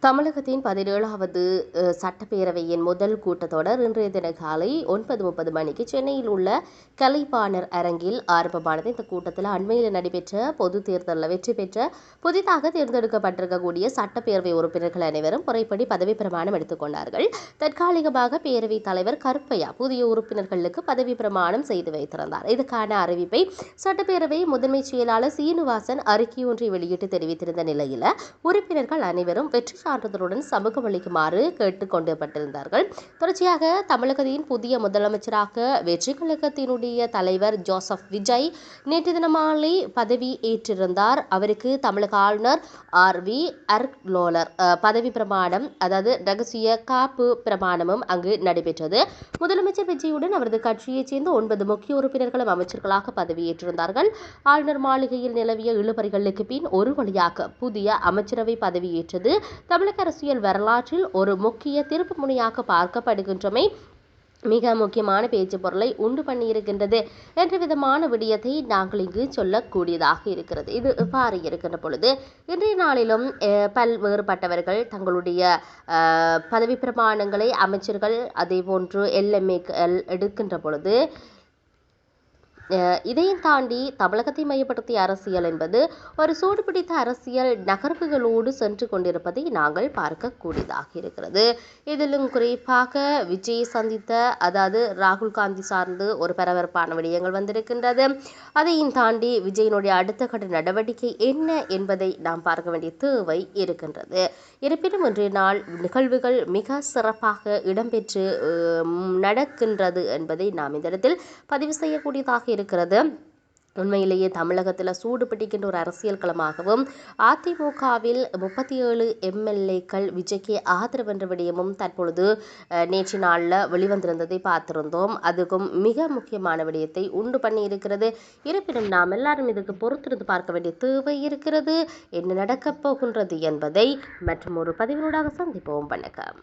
தமிழகத்தின் 17வது சட்டப்பேரவையின் முதல் கூட்டத்தொடர் இன்றைய தின காலை 9:30 மணிக்கு சென்னையில் உள்ள கலைப்பாணர் அரங்கில் ஆரம்பமானது. இந்த கூட்டத்தில் அண்மையில் நடைபெற்ற பொது தேர்தலில் வெற்றி பெற்ற புதிதாக தேர்ந்தெடுக்கப்பட்டிருக்கக்கூடிய சட்டப்பேரவை உறுப்பினர்கள் அனைவரும் முறைப்படி பதவி பிரமாணம் எடுத்துக் கொண்டார்கள். தற்காலிகமாக பேரவைத் தலைவர் கருப்பையா புதிய உறுப்பினர்களுக்கு பதவி பிரமாணம் செய்து வைத்திருந்தார். இதுக்கான அறிவிப்பை சட்டப்பேரவை முதன்மை செயலாளர் சீனிவாசன் அறிக்கையொன்றை வெளியிட்டு தெரிவித்திருந்த நிலையில் உறுப்பினர்கள் அனைவரும் வெற்றி சான்றிதழுடன் சமூகம் அளிக்குமாறு கேட்டுக் கொள்ளப்பட்டிருந்தார்கள். தொடர்ச்சியாக தமிழகத்தின் புதிய முதலமைச்சராக வெற்றி கழகத்தினுடைய தலைவர் ஜோசப் விஜய் நேற்று தினம் மாலை பதவி ஏற்றிருந்தார். அவருக்கு தமிழக ஆளுநர் RV அர்க்லோலர் பதவி பிரமாணம், அதாவது ரகசிய காப்பு பிரமாணமும் அங்கு நடைபெற்றது. முதலமைச்சர் விஜயுடன் அவரது கட்சியைச் சேர்ந்த 9 முக்கிய உறுப்பினர்களும் அமைச்சர்களாக பதவியேற்றிருந்தார்கள். ஆளுநர் மாளிகையில் நிலவிய இழுபறிகளுக்கு பின் ஒரு வழியாக புதிய அமைச்சரவை பதவியேற்றது தமிழக அரசியல் வரலாற்றில் ஒரு முக்கிய திருப்பு முனையாக பார்க்கப்படுகின்றமை மிக முக்கியமான பேச்சு பொருளை உண்டு பண்ணியிருக்கின்றது என்ற விதமான விடயத்தை நாங்கள் இங்கு சொல்லக்கூடியதாக இருக்கிறது. இது இவ்வாறு இருக்கின்ற பொழுது இன்றைய நாளிலும் பல்வேறுபட்டவர்கள் தங்களுடைய பதவி பிரமாணங்களை அமைச்சர்கள் அதேபோன்று LMAக்கள் எடுக்கின்ற பொழுது இதையும் தாண்டி தமிழகத்தை மையப்படுத்திய அரசியல் என்பது ஒரு சூடுபிடித்த அரசியல் நகர்வுகளோடு சென்று கொண்டிருப்பதை நாங்கள் பார்க்கக்கூடியதாக இருக்கிறது. இதிலும் குறிப்பாக விஜய் சந்தித்த, அதாவது ராகுல் காந்தி சார்ந்து ஒரு பரபரப்பான விடயங்கள் வந்திருக்கின்றது. அதையும் தாண்டி விஜயினுடைய அடுத்த கட்ட நடவடிக்கை என்ன என்பதை நாம் பார்க்க வேண்டிய தேவை இருக்கின்றது. இருப்பினும் இன்றைய நாள் நிகழ்வுகள் மிக சிறப்பாக இடம்பெற்று நடக்கின்றது என்பதை நாம் இந்த இடத்தில் பதிவு செய்யக்கூடியதாக இருக்கிறது. உண்மையிலேயே தமிழகத்தில் சூடு பிடிக்கின்ற ஒரு அரசியல் களமாகவும் அதிமுகவில் 37 MLAக்கள் விஜய்க்கு ஆதரவு என்ற விடயமும் தற்பொழுது நேற்று நாளில் வெளிவந்திருந்ததை பார்த்திருந்தோம். அதுக்கும் மிக முக்கியமான விடயத்தை உண்டு பண்ணி இருக்கிறது. இருப்பினும் நாம் எல்லாரும் இதற்கு பொறுத்திருந்து பார்க்க வேண்டிய தேவை இருக்கிறது. என்ன நடக்கப் போகின்றது என்பதை மற்றும் ஒரு பதிவினூடாக சந்திப்போம். வணக்கம்.